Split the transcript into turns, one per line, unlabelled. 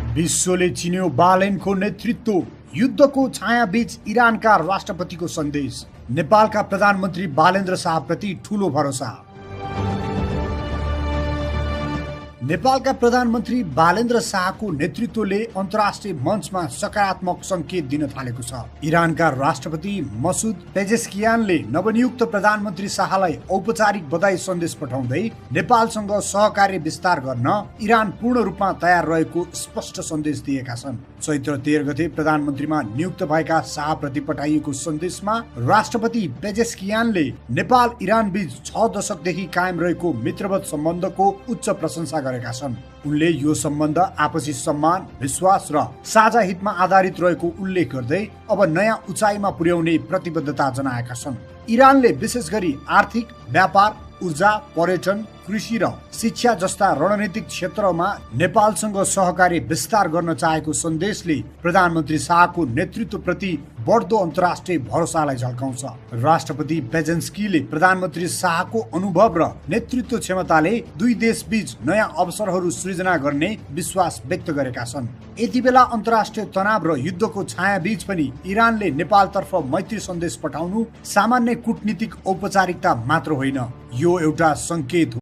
विश्वले चिन्यो बालेनको नेतृत्व। युद्धको छायाबीच इरानका राष्ट्रपतिको सन्देश। नेपालका प्रधानमन्त्री बालेन्द्र शाहप्रति ठूलो भरोसा। नेपालका प्रधानमन्त्री बालेन्द्र शाहको नेतृत्वले अन्तर्राष्ट्रिय मञ्चमा सकारात्मक संकेत दिन थालेको छ। इरानका राष्ट्रपति मसुद पेजेस्कियानले नवनियुक्त प्रधानमन्त्री शाहलाई औपचारिक बधाई सन्देश पठाउँदै नेपालसँग सहकार्य विस्तार गर्न इरान पूर्ण रूपमा तयार रहेको स्पष्ट सन्देश दिएका छन्। चैत्र 13 गते प्रधानमन्त्रीमा नियुक्त भएका शाहप्रति पठाइएको सन्देशमा राष्ट्रपति पेजेस्कियानले नेपाल इरान बीच 6 दशकदेखि कायम रहेको मित्रवत सम्बन्धको उच्च प्रशंसा गरेका छन्। उनले यो सम्बन्ध आपसी सम्मान, विश्वास र साझा हितमा आधारित रहेको उल्लेख गर्दै अब नयाँ उचाइमा पुर्याउने प्रतिबद्धता जनाएका छन्। इरानले विशेष गरी आर्थिक, व्यापार, ऊर्जा, पर्यटन, कृषि र शिक्षा जस्ता रणनीतिक क्षेत्रमा नेपालसँग सहकार्य विस्तार गर्न चाहेको सन्देशले प्रधानमन्त्री शाहको नेतृत्वप्रति बढ्दो अन्तर्राष्ट्रिय भरोसालाई झल्काउँछ। राष्ट्रपति पेजेन्स्कीले प्रधानमन्त्री शाहको अनुभव र नेतृत्व क्षमताले दुई देशबीच नयाँ अवसरहरू सृजना गर्ने विश्वास व्यक्त गरेका छन्। यति बेला अन्तर्राष्ट्रिय तनाव र युद्धको छायाबीच पनि इरानले नेपालतर्फ मैत्री सन्देश पठाउनु सामान्य कूटनीतिक औपचारिकता मात्र होइन, यो एउटा संकेत हो।